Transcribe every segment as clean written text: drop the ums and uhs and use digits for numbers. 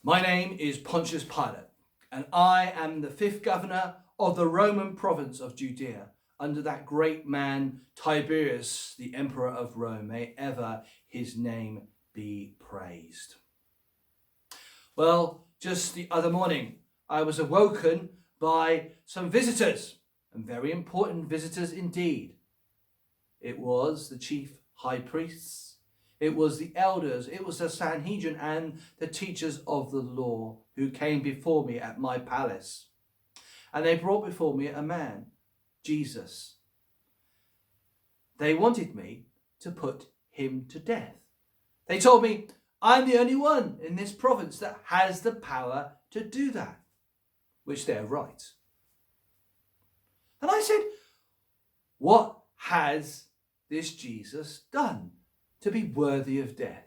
My name is Pontius Pilate, and I am the fifth governor of the Roman province of Judea, under that great man Tiberius, the emperor of Rome. May ever his name be praised. Well, just the other morning, I was awoken by some visitors, and very important visitors indeed. It was the chief high priests, it was the elders, it was the Sanhedrin and the teachers of the law who came before me at my palace. And they brought before me a man, Jesus. They wanted me to put him to death. They told me, I'm the only one in this province that has the power to do that, which they're right. And I said, what has this Jesus done to be worthy of death?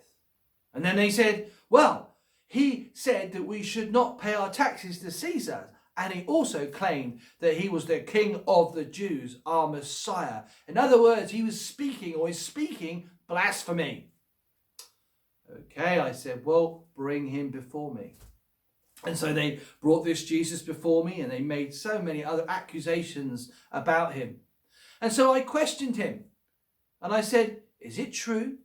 And then they said, well, he said that we should not pay our taxes to Caesar. And he also claimed that he was the King of the Jews, our Messiah. In other words, he was speaking or is speaking blasphemy. Okay, I said, well, bring him before me. And so they brought this Jesus before me, and they made so many other accusations about him. And so I questioned him, and I said, is it true?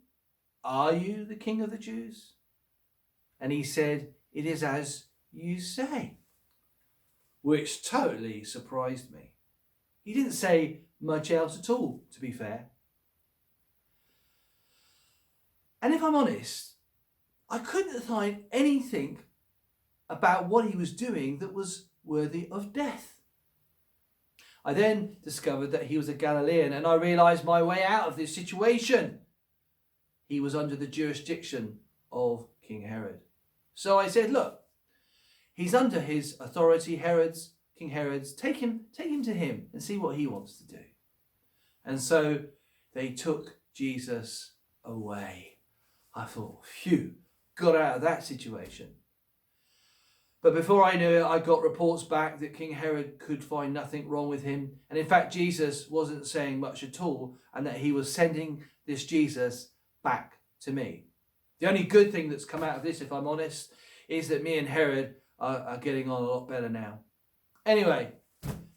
Are you the King of the Jews? And he said, it is as you say, which totally surprised me. He didn't say much else at all, to be fair. And if I'm honest, I couldn't find anything about what he was doing that was worthy of death. I then discovered that he was a Galilean, and I realised my way out of this situation. He was under the jurisdiction of King Herod. So I said, look, he's under his authority, King Herod's. Take him to him and see what he wants to do. And so they took Jesus away. I thought, phew, got out of that situation. But before I knew it, I got reports back that King Herod could find nothing wrong with him. And in fact, Jesus wasn't saying much at all, and that he was sending this Jesus back to me. The only good thing that's come out of this, if I'm honest, is that me and Herod are getting on a lot better now. Anyway,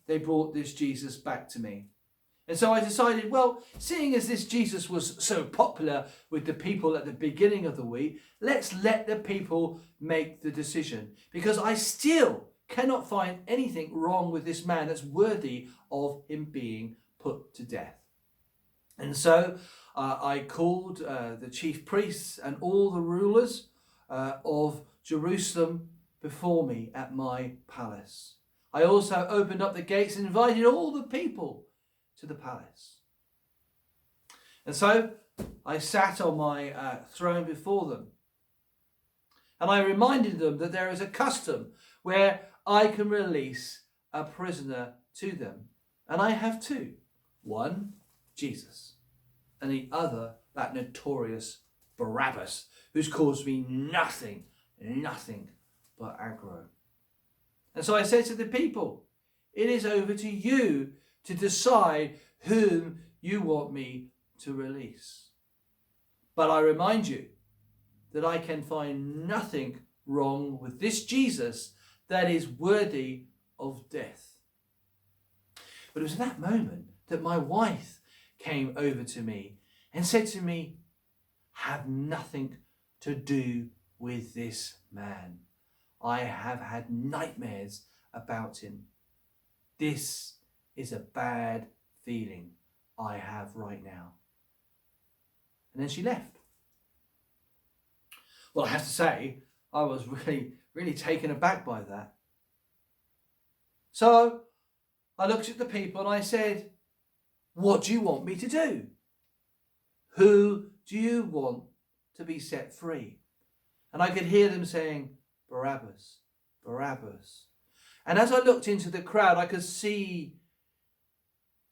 they brought this Jesus back to me. And so I decided, well, seeing as this Jesus was so popular with the people at the beginning of the week, let's let the people make the decision. Because I still cannot find anything wrong with this man that's worthy of him being put to death. And so I called the chief priests and all the rulers of Jerusalem before me at my palace. I also opened up the gates and invited all the people to the palace. And so I sat on my throne before them, and I reminded them that there is a custom where I can release a prisoner to them, and I have two. One, Jesus, and the other, that notorious Barabbas, who's caused me nothing but aggro. And so I said to the people, it is over to you to decide whom you want me to release. But I remind you that I can find nothing wrong with this Jesus that is worthy of death. But it was in that moment that my wife came over to me and said to me, have nothing to do with this man. I have had nightmares about him. This is a bad feeling I have right now. And then she left. Well, I have to say, I was really taken aback by that. So I looked at the people and I said, what do you want me to do? Who do you want to be set free? And I could hear them saying, Barabbas, Barabbas. And as I looked into the crowd, I could see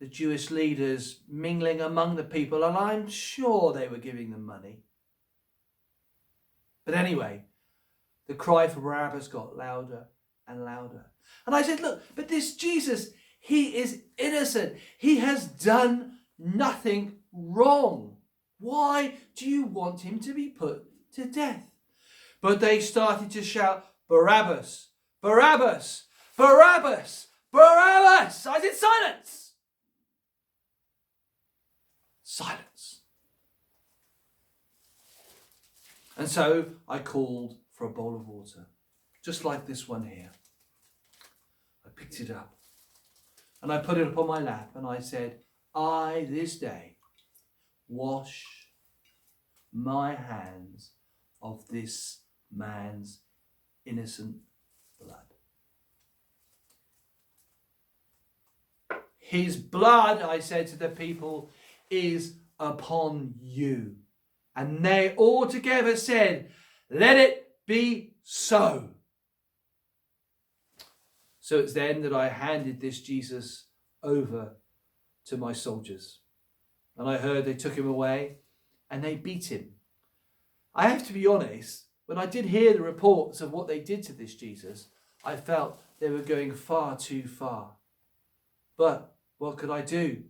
the Jewish leaders mingling among the people, and I'm sure they were giving them money. But anyway, the cry for Barabbas got louder and louder. And I said, look, but this Jesus, he is innocent. He has done nothing wrong. Why do you want him to be put to death? But they started to shout, Barabbas, Barabbas, Barabbas, Barabbas. I said, silence. Silence. And so I called for a bowl of water, just like this one here. I picked it up and I put it upon my lap and I said, I this day wash my hands of this man's innocent blood. His blood, I said to the people, is upon you. And they all together said, let it be so. So it's then that I handed this Jesus over to my soldiers. And I heard they took him away and they beat him. I have to be honest, when I did hear the reports of what they did to this Jesus, I felt they were going far too far. But what could I do?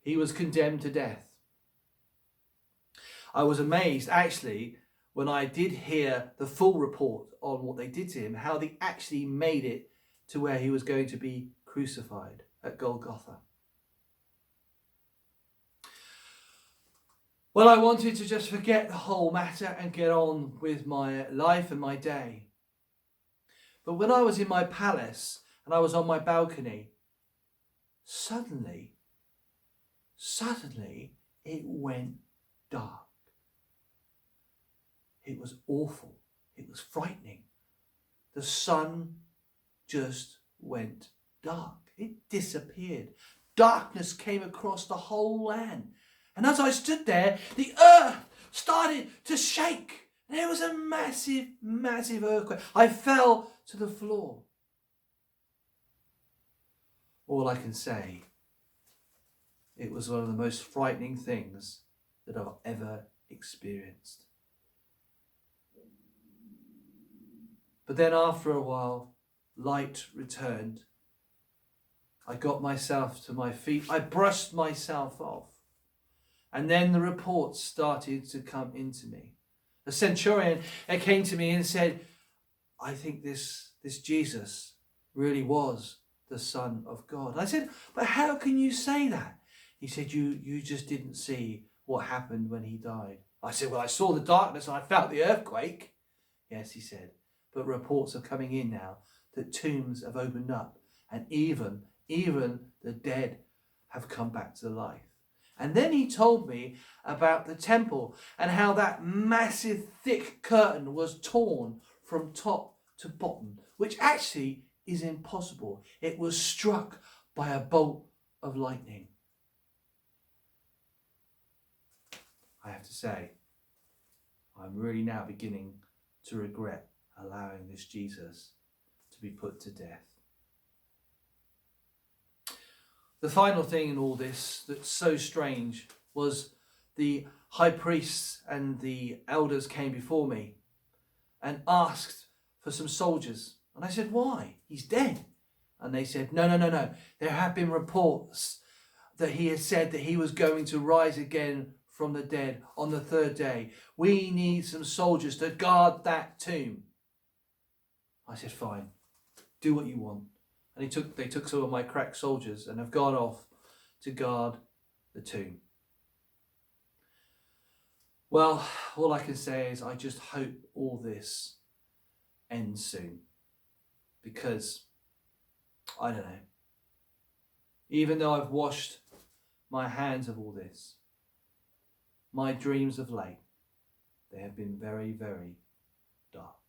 He was condemned to death. I was amazed, actually, when I did hear the full report on what they did to him, how they actually made it to where he was going to be crucified at Golgotha. Well, I wanted to just forget the whole matter and get on with my life and my day. But when I was in my palace and I was on my balcony, suddenly it went dark. It was awful. It was frightening. The sun just went dark. It disappeared. Darkness came across the whole land. And as I stood there, the earth started to shake. There was a massive, massive earthquake. I fell to the floor. All I can say, it was one of the most frightening things that I've ever experienced. But then after a while, light returned. I got myself to my feet. I brushed myself off. And then the reports started to come into me. A centurion came to me and said, I think this Jesus really was the Son of God. I said, but how can you say that? He said, you just didn't see what happened when he died. I said, well, I saw the darkness and I felt the earthquake. Yes, he said, but reports are coming in now that tombs have opened up and even the dead have come back to life. And then he told me about the temple and how that massive thick curtain was torn from top to bottom, which actually is impossible. It was struck by a bolt of lightning. I have to say, I'm really now beginning to regret allowing this Jesus to be put to death. The final thing in all this that's so strange was the high priests and the elders came before me and asked for some soldiers. And I said, why? He's dead. And they said, no. There have been reports that he had said that he was going to rise again from the dead on the third day. We need some soldiers to guard that tomb. I said, fine, do what you want. And they took some of my crack soldiers and have gone off to guard the tomb. Well, all I can say is I just hope all this ends soon. Because, I don't know, even though I've washed my hands of all this, my dreams of late, they have been very, very dark.